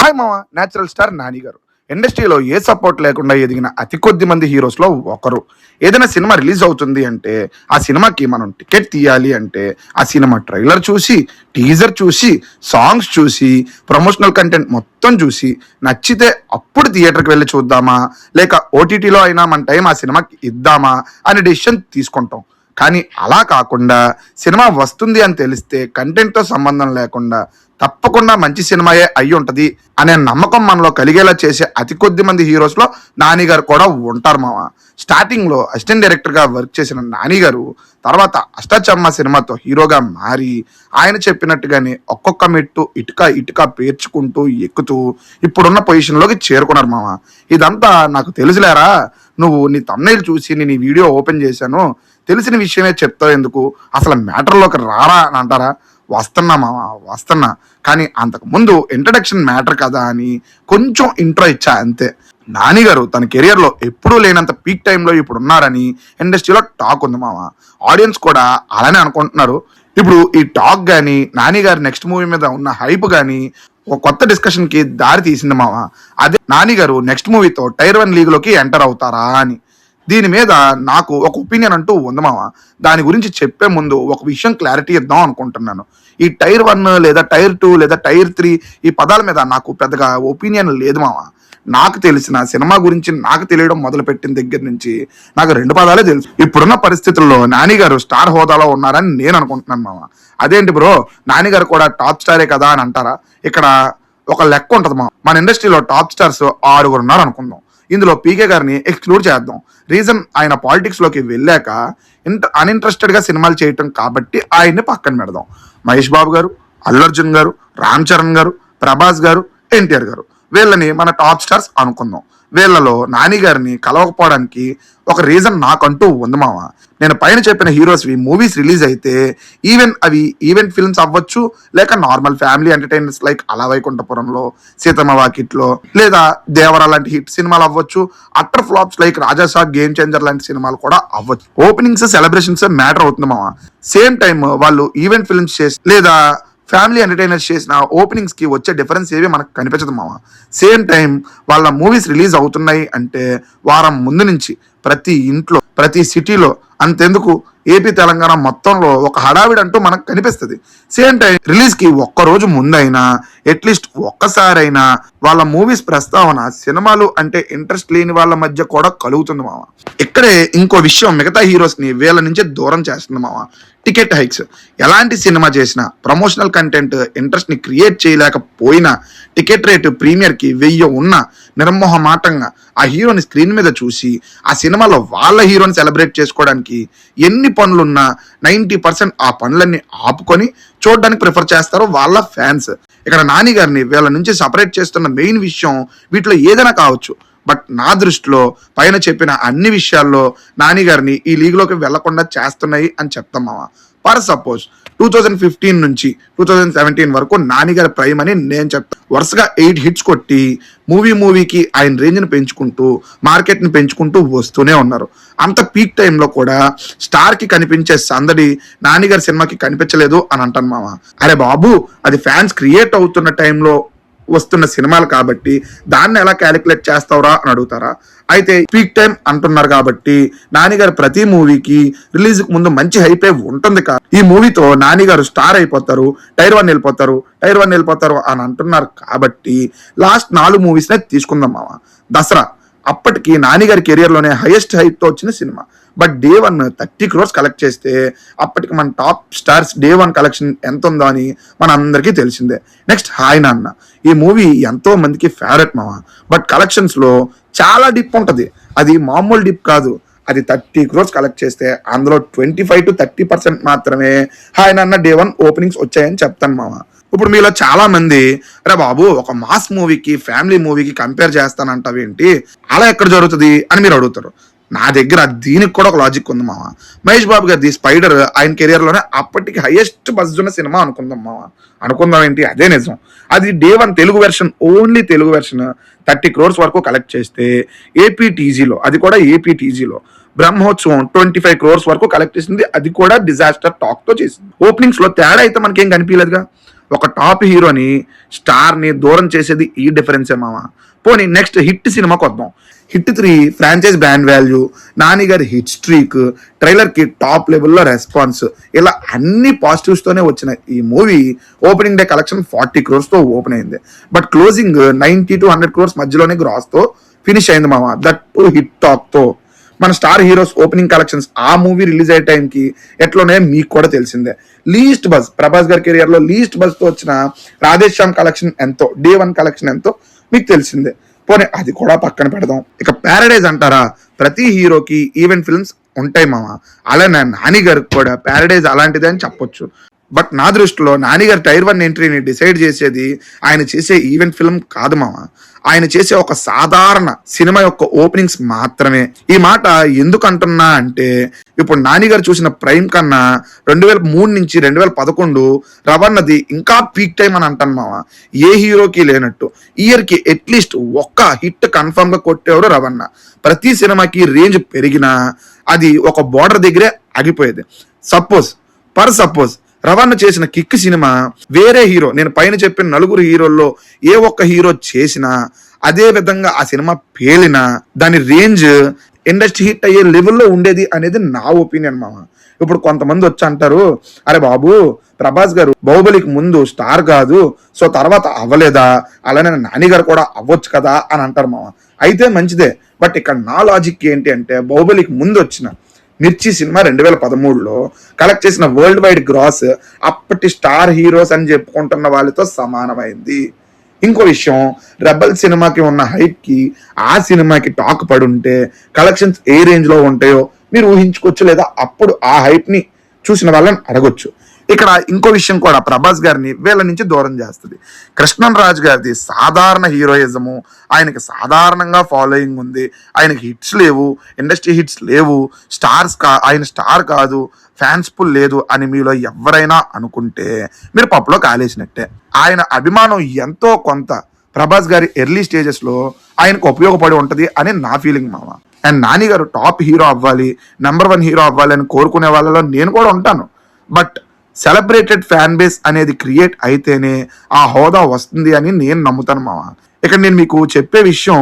Hi మామ, natural star Nani గారు. ఇండస్ట్రీలో ఏ సపోర్ట్ లేకుండా ఎదిగిన అతి కొద్ది మంది హీరోస్లో ఒకరు. ఏదైనా సినిమా రిలీజ్ అవుతుంది అంటే ఆ సినిమాకి మనం టికెట్ తీయాలి అంటే ఆ సినిమా ట్రైలర్ చూసి, టీజర్ చూసి, సాంగ్స్ చూసి, ప్రమోషనల్ కంటెంట్ మొత్తం చూసి నచ్చితే అప్పుడు థియేటర్కి వెళ్ళి చూద్దామా, లేక ఓటీటీలో అయినా మన టైం ఆ సినిమాకి ఇద్దామా అనే డెసిషన్ తీసుకుంటాం. కానీ అలా కాకుండా సినిమా వస్తుంది అని తెలిస్తే కంటెంట్తో సంబంధం లేకుండా తప్పకుండా మంచి సినిమాయే అయి ఉంటది అనే నమ్మకం మనలో కలిగేలా చేసే అతి కొద్ది మంది హీరోస్లో నాని గారు కూడా ఉంటారు మామ. స్టార్టింగ్లో అసిస్టెంట్ డైరెక్టర్గా వర్క్ చేసిన నాని గారు తర్వాత అష్టాచమ్మ సినిమాతో హీరోగా మారి ఆయన చెప్పినట్టుగానే ఒక్కొక్క మెట్టు ఇటుక ఇటుక పేర్చుకుంటూ ఎక్కుతూ ఇప్పుడున్న పొజిషన్లోకి చేరుకున్నారు మామ. ఇదంతా నాకు తెలుసులేరా, నువ్వు నీ తమ్నైల్ చూసి నేను ఈ వీడియో ఓపెన్ చేశాను, తెలిసిన విషయమే చెప్తావు ఎందుకు, అసలు మ్యాటర్లోకి రారా అని అంటారా? వస్తున్నా మామ, వస్తున్నా. కానీ అంతకుముందు ఇంట్రడక్షన్ మ్యాటర్ కదా అని కొంచెం ఇంట్రో ఇచ్చా అంతే. నాని గారు తన కెరియర్లో ఎప్పుడూ లేనంత పీక్ టైంలో ఇప్పుడు ఉన్నారని ఇండస్ట్రీలో టాక్ ఉంది మామ. ఆడియన్స్ కూడా అలానే అనుకుంటున్నారు. ఇప్పుడు ఈ టాక్ కానీ నాని గారి నెక్స్ట్ మూవీ మీద ఉన్న హైప్ కానీ ఒక కొత్త డిస్కషన్కి దారి తీసింది మామ. అదే నాని గారు నెక్స్ట్ మూవీతో టైర్ 1 లీగ్లోకి ఎంటర్ అవుతారా అని. దీని మీద నాకు ఒక ఒపీనియన్ అంటూ ఉంది మామ. దాని గురించి చెప్పే ముందు ఒక విషయం క్లారిటీ ఇద్దాం అనుకుంటున్నాను. ఈ టైర్ 1 లేదా టైర్ 2 లేదా టైర్ 3 ఈ పదాల మీద నాకు పెద్దగా ఒపీనియన్ లేదు మామ. నాకు తెలిసిన సినిమా గురించి నాకు తెలియడం మొదలుపెట్టిన దగ్గర నుంచి నాకు 2 పదాలే తెలుసు. ఇప్పుడున్న పరిస్థితుల్లో నాని గారు స్టార్ హోదాలో ఉన్నారని నేను అనుకుంటున్నాను మామ. అదేంటి బ్రో, నాని గారు కూడా టాప్ స్టారే కదా అని అంటారా? ఇక్కడ ఒక లెక్క ఉంటుంది మామ. మన ఇండస్ట్రీలో టాప్ స్టార్స్ 6 ఉన్నారు అనుకుందాం. ఇందులో పీకే గారిని ఎక్స్క్లూడ్ చేద్దాం. రీజన్ ఆయన పాలిటిక్స్లోకి వెళ్ళాక అన్ఇంట్రెస్టెడ్గా సినిమాలు చేయటం కాబట్టి ఆయన్ని పక్కన పెడదాం. మహేష్ బాబు గారు, అల్లు అర్జున్ గారు, రామ్ చరణ్ గారు, ప్రభాస్ గారు, ఎన్టీఆర్ గారు, వీళ్ళని మన టాప్ స్టార్స్ అనుకుందాం. వీళ్ళలో నాని గారిని కలవకపోవడానికి ఒక రీజన్ నాకంటూ ఉంది మామ. నేను పైన చెప్పిన హీరోస్వి మూవీస్ రిలీజ్ అయితే అవి ఈవెంట్ ఫిల్మ్స్ అవ్వచ్చు, లేక నార్మల్ ఫ్యామిలీ ఎంటర్టైనర్స్ లైక్ అలా వైకుంఠపురంలో, సీతమ్మ వాకిట్లో, లేదా దేవరా లాంటి హిట్ సినిమాలు అవ్వచ్చు. Utter flops like Rajasaab, game changer లాంటి సినిమాలు కూడా అవ్వచ్చు. ఓపెనింగ్స్, సెలబ్రేషన్స్ మ్యాటర్ అవుతుంది మామ. సేమ్ టైం వాళ్ళు ఈవెంట్ ఫిల్మ్స్ చేసి లేదా ఫ్యామిలీ ఎంటర్టైనర్స్ చేసిన ఓపెనింగ్స్కి వచ్చే డిఫరెన్స్ ఏవి మనకు కనిపించదు మామ. సేమ్ టైం వాళ్ళ మూవీస్ రిలీజ్ అవుతున్నాయి అంటే వారం ముందు నుంచి ప్రతి ఇంట్లో, ప్రతి సిటీలో, అంతెందుకు ఏపీ తెలంగాణ మొత్తంలో ఒక హడావిడి అంటూ మనకు కనిపిస్తుంది. సేమ్ టైం రిలీజ్కి ఒక్కరోజు ముందైనా అట్లీస్ట్ ఒక్కసారైనా వాళ్ళ మూవీస్ ప్రస్తావన సినిమాలు అంటే ఇంట్రెస్ట్ లేని వాళ్ళ మధ్య కూడా కలుగుతుంది మామ. ఇక్కడే ఇంకో విషయం మిగతా హీరోస్ని వీళ్ళ నుంచి దూరం చేస్తుంది మామ. Ticket hikes. ఎలాంటి సినిమా చేసినా ప్రమోషనల్ కంటెంట్ ఇంట్రెస్ట్ని క్రియేట్ చేయలేకపోయినా టికెట్ రేటు ప్రీమియర్కి 1000 ఉన్నా నిర్మోహమాటంగా ఆ హీరోని స్క్రీన్ మీద చూసి ఆ సినిమాలో వాళ్ళ హీరోని సెలబ్రేట్ చేసుకోవడానికి ఎన్ని పనులున్నా 90% ఆ పనులన్నీ ఆపుకొని చూడడానికి ప్రిఫర్ చేస్తారు వాళ్ళ ఫ్యాన్స్. ఇక్కడ నాని గారిని వీళ్ళ నుంచి సపరేట్ చేస్తున్న మెయిన్ విషయం వీటిలో ఏదైనా కావచ్చు. బట్ నా దృష్టిలో పైన చెప్పిన అన్ని విషయాల్లో నాని గారిని ఈ లీగ్లోకి వెళ్లకుండా చేస్తున్నాయి అని చెప్తాం మామ. ఫర్ సపోజ్ 2015 నుంచి 2017 వరకు నాని గారి ప్రైమ్ అని నేను చెప్తాను. వరుసగా 8 హిట్స్ కొట్టి మూవీకి ఆయన రేంజ్ని పెంచుకుంటూ మార్కెట్ని పెంచుకుంటూ వస్తూనే ఉన్నారు. అంత పీక్ టైంలో కూడా స్టార్కి కనిపించే సందడి నాని గారి సినిమాకి కనిపించలేదు అని అంటాను మామ. అరే బాబు, అది ఫ్యాన్స్ క్రియేట్ అవుతున్న టైంలో వస్తున్న సినిమాలు కాబట్టి దాన్ని ఎలా క్యాలిక్యులేట్ చేస్తావురా అని అడుగుతారా? అయితే పీక్ టైం అంటున్నారు కాబట్టి నాని గారు ప్రతి మూవీకి రిలీజ్కి ముందు మంచి హైపే ఉంటుంది. ఈ మూవీతో నాని గారు స్టార్ అయిపోతారు, టైర్ 1 వెళ్ళిపోతారు అని అంటున్నారు కాబట్టి లాస్ట్ 4 మూవీస్నే తీసుకుందాం మామ. దసరా అప్పటికి నాని గారి కెరియర్లోనే హైయెస్ట్ హైప్తో వచ్చిన cinema. But day 1 30 crores collect చేస్తే అప్పటికి మన టాప్ స్టార్స్ డే 1 కలెక్షన్ ఎంత ఉందో అని మన అందరికీ తెలిసిందే. నెక్స్ట్ హాయ్ నాన్న. ఈ మూవీ ఎంతో మందికి ఫేవరెట్ మామ. బట్ కలెక్షన్స్లో చాలా డిప్ ఉంటుంది. అది మామూలు డిప్ కాదు. అది 30 crores కలెక్ట్ చేస్తే అందులో 25 to 30% మాత్రమే హాయ్ నాన్న డే 1 ఓపెనింగ్స్ వచ్చాయని చెప్తాను మామ. ఇప్పుడు మీలో చాలా మంది అరే బాబు, ఒక మాస్ మూవీకి ఫ్యామిలీ మూవీకి కంపేర్ చేస్తానంటావేంటి, అలా ఎక్కడ జరుగుతుంది అని మీరు అడుగుతారు. నా దగ్గర దీనికి కూడా ఒక లాజిక్ ఉంది మామ. మహేష్ బాబు గారిది స్పైడర్ ఆయన కెరియర్లోనే అప్పటికి హైయెస్ట్ బజ్ ఉన్న సినిమా అనుకుందాం మామ. అనుకుందాం ఏంటి, అదే నిజం. అది day 1 Telugu version, only Telugu version 30 crores వరకు కలెక్ట్ చేస్తే ఏపీటీజీలో బ్రహ్మోత్సవం 25 crores వరకు కలెక్ట్ చేసింది. అది కూడా డిజాస్టర్ టాక్ తో చేసింది. ఓపెనింగ్స్ లో తేడా అయితే మనకేం కనిపించలేదుగా. ఒక టాప్ హీరోని స్టార్ని దూరం చేసేది ఈ డిఫరెన్సే మామ. పోనీ నెక్స్ట్ హిట్ సినిమాకి వద్దాం. Hit 3 franchise brand value, Nani గారి హిట్ స్ట్రీక్, ట్రైలర్కి టాప్ లెవెల్లో రెస్పాన్స్, ఇలా అన్ని పాజిటివ్స్తోనే వచ్చిన ఈ movie opening day collection 40 crores open అయింది. బట్ క్లోజింగ్ 90 to 100 crores మధ్యలోనే గ్రాస్తో ఫినిష్ అయింది మామ. దట్ టు హిట్ టాక్తో. మన స్టార్ హీరోస్ ఓపెనింగ్ కలెక్షన్స్ ఆ మూవీ రిలీజ్ అయ్యే టైంకి ఎట్లోనే మీకు కూడా తెలిసిందే. లీస్ట్ బజ్, ప్రభాస్ గారి కెరియర్ లో లీస్ట్ బజ్ తో వచ్చిన రాధేశ్యామ్ కలెక్షన్ ఎంతో, డే 1 కలెక్షన్ ఎంతో మీకు తెలిసిందే. పోనీ అది కూడా పక్కన పెడదాం. ఇక ప్యారడైజ్ అంటారా, ప్రతి హీరోకి ఈవెంట్ ఫిల్మ్స్ ఉంటాయి మామ. అలానే నాని గారికి కూడా ప్యారడైజ్ అలాంటిదే అని చెప్పొచ్చు. బట్ నా దృష్టిలో నాని గారి టైర్ 1 ఎంట్రీని డిసైడ్ చేసేది ఆయన చేసే ఈవెంట్ ఫిల్మ్ కాదు మామ, ఆయన చేసే ఒక సాధారణ సినిమా యొక్క ఓపెనింగ్స్ మాత్రమే. ఈ మాట ఎందుకు అంటున్నా అంటే, ఇప్పుడు నాని గారు చూసిన ప్రైమ్ కన్నా 2003 నుంచి 2011 రవణది ఇంకా పీక్ టైం అని అంటాను మామ. ఏ హీరోకి లేనట్టు ఇయర్కి అట్లీస్ట్ ఒక్క హిట్ కన్ఫర్మ్ గా కొట్టేవాడు రవణ. ప్రతి సినిమాకి రేంజ్ పెరిగినా అది ఒక బోర్డర్ దగ్గరే ఆగిపోయేది. సపోజ్ రవణ చేసిన కిక్ సినిమా వేరే హీరో, నేను పైన చెప్పిన 4 హీరోల్లో ఏ ఒక్క హీరో చేసినా అదే విధంగా ఆ సినిమా పేలినా దాని రేంజ్ ఇండస్ట్రీ హిట్ అయ్యే లెవెల్లో ఉండేది అనేది నా ఒపీనియన్ మామ. ఇప్పుడు కొంతమంది వచ్చి అంటారు, అరే బాబు ప్రభాస్ గారు బాహుబలికి ముందు స్టార్ కాదు, సో తర్వాత అవ్వలేదా, అలానే నాని గారు కూడా అవ్వచ్చు కదా అని అంటారు మామ. అయితే మంచిదే, బట్ ఇక్కడ నా లాజిక్ ఏంటి అంటే, బాహుబలికి ముందు వచ్చిన మిర్చి సినిమా 2013లో కలెక్ట్ చేసిన వరల్డ్ వైడ్ గ్రాస్ అప్పటి స్టార్ హీరోస్ అని చెప్పుకుంటున్న వాళ్ళతో సమానమైంది. ఇంకో విషయం, రెబల్ సినిమాకి ఉన్న హైప్ కి ఆ సినిమాకి టాక్ పడి ఉంటే కలెక్షన్స్ ఏ రేంజ్ లో ఉంటాయో మీరు ఊహించుకోవచ్చు, లేదా అప్పుడు ఆ హైప్ ని చూసిన వాళ్ళని అడగొచ్చు. ఇక్కడ ఇంకో విషయం కూడా ప్రభాస్ గారిని వీళ్ళ నుంచి దూరం చేస్తుంది. కృష్ణన్ రాజ్ గారిది సాధారణ హీరోయిజము, ఆయనకి సాధారణంగా ఫాలోయింగ్ ఉంది, ఆయనకి హిట్స్ లేవు, ఇండస్ట్రీ హిట్స్ లేవు, ఆయన స్టార్ కాదు, ఫ్యాన్స్ పుల్ లేదు అని మీలో ఎవరైనా అనుకుంటే మీరు పప్పులో కాలేసినట్టే. ఆయన అభిమానం ఎంతో కొంత ప్రభాస్ గారి ఎర్లీ స్టేజెస్ లో ఆయనకు ఉపయోగపడి ఉంటది అని నా ఫీలింగ్ మామ. అండ్ నాని గారు టాప్ హీరో అవ్వాలి, నెంబర్ 1 హీరో అవ్వాలి అని కోరుకునే వాళ్ళలో నేను కూడా ఉంటాను. బట్ సెలబ్రేటెడ్ ఫ్యాన్ బేస్ అనేది క్రియేట్ అయితేనే ఆ హోదా వస్తుంది అని నేను నమ్ముతాను మామ. ఇక్కడ నేను మీకు చెప్పే విషయం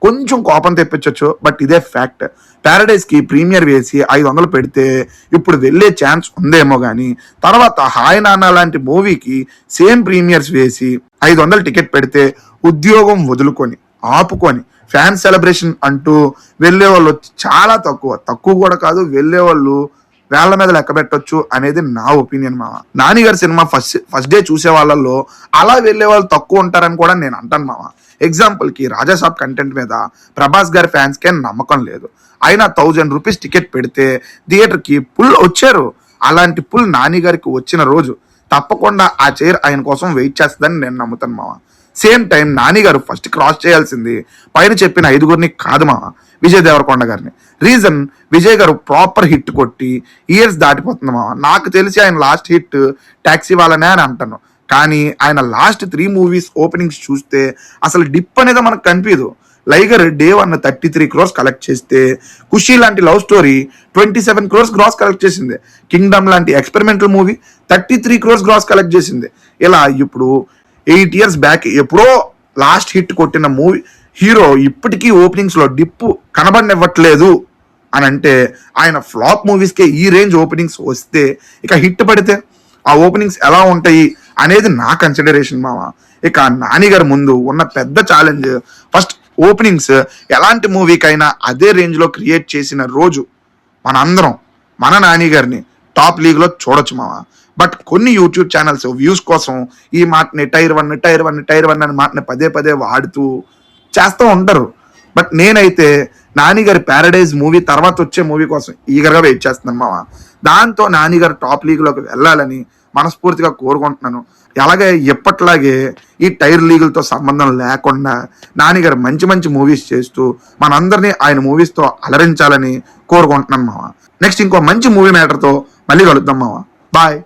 కొంచెం కోపం తెప్పించవచ్చు, బట్ ఇదే ఫ్యాక్ట్. ప్యారడైజ్ కి ప్రీమియర్ వేసి 500 పెడితే ఇప్పుడు వెళ్ళే ఛాన్స్ ఉందేమో కానీ, తర్వాత హాయ్ నాన్న లాంటి మూవీకి సేమ్ ప్రీమియర్స్ వేసి 500 టికెట్ పెడితే ఉద్యోగం వదులుకొని ఆపుకొని ఫ్యాన్ సెలబ్రేషన్ అంటూ వెళ్ళే వాళ్ళు చాలా తక్కువ కూడా కాదు, వెళ్ళే వాళ్ళు వేళ్ల మీద లెక్క పెట్టొచ్చు అనేది నా ఒపీనియన్ మామ. నాని గారి సినిమా ఫస్ట్ డే చూసే వాళ్ళల్లో అలా వెళ్ళే వాళ్ళు తక్కువ ఉంటారని కూడా నేను అంటాను మామ. ఎగ్జాంపుల్ కి రాజాసాబ్ కంటెంట్ మీద ప్రభాస్ గారి ఫ్యాన్స్ కి నమ్మకం లేదు, అయినా 1000 రూపీస్ టికెట్ పెడితే థియేటర్ కి పుల్ వచ్చారు. అలాంటి పుల్ నాని గారికి వచ్చిన రోజు తప్పకుండా ఆ చైర్ ఆయన కోసం వెయిట్ చేస్తుందని నేను నమ్ముతాను మామ. సేమ్ టైం నాని గారు ఫస్ట్ క్రాస్ చేయాల్సింది పైన చెప్పిన 5గురిని కాదు మామ, విజయ్ దేవరకొండ గారిని. రీజన్, విజయ్ గారు ప్రాపర్ హిట్ కొట్టి ఇయర్స్ దాటిపోతుంది మామ. నాకు తెలిసి ఆయన లాస్ట్ హిట్ టాక్సీ వాళ్ళనే అని అంటాను, కానీ ఆయన లాస్ట్ 3 మూవీస్ ఓపెనింగ్స్ చూస్తే అసలు డిప్ అనేది మనకు కనిపించదు. లైగర్ డే 1 33 crores కలెక్ట్ చేస్తే, ఖుషీ లాంటి love story 27 crores gross collect చేసింది, కింగ్డమ్ లాంటి experimental movie 33 crores gross collect చేసింది. ఇలా ఇప్పుడు 8 years బ్యాక్ ఎప్పుడో లాస్ట్ హిట్ కొట్టిన మూవీ హీరో ఇప్పటికీ ఓపెనింగ్స్ లో డిప్పు కనబడనివ్వట్లేదు అని అంటే, ఆయన ఫ్లాప్ మూవీస్కే ఈ రేంజ్ ఓపెనింగ్స్ వస్తే ఇక హిట్ పడితే ఆ ఓపెనింగ్స్ ఎలా ఉంటాయి అనేది నా కన్సిడరేషన్ మామ. ఇక నాని గారి ముందు ఉన్న పెద్ద ఛాలెంజ్, ఫస్ట్ ఓపెనింగ్స్ ఎలాంటి మూవీకైనా అదే రేంజ్ లో క్రియేట్ చేసిన రోజు మనందరం మన నాని గారిని టాప్ లీగ్ లో చూడొచ్చు మామ. బట్ కొన్ని యూట్యూబ్ ఛానల్స్ వ్యూస్ కోసం ఈ మాటని టైర్ వన్ అని మాటని పదే వాడుతూ చేస్తూ ఉంటారు. బట్ నేనైతే నాని గారి ప్యారడైజ్ మూవీ తర్వాత వచ్చే మూవీ కోసం ఈగర్గా వెయిట్ చేస్తున్నాను మామ. దాంతో నాని గారు టాప్ లీగ్ లోకి వెళ్ళాలని మనస్ఫూర్తిగా కోరుకుంటున్నాను. అలాగే ఎప్పట్లాగే ఈ టైర్ లీగులతో సంబంధం లేకుండా నాని గారు మంచి మూవీస్ చేస్తూ మనందరినీ ఆయన మూవీస్తో అలరించాలని కోరుకుంటున్నాను మామ. నెక్స్ట్ ఇంకో మంచి మూవీ మ్యాటర్తో మళ్ళీ కలుద్దాం మామ. బాయ్.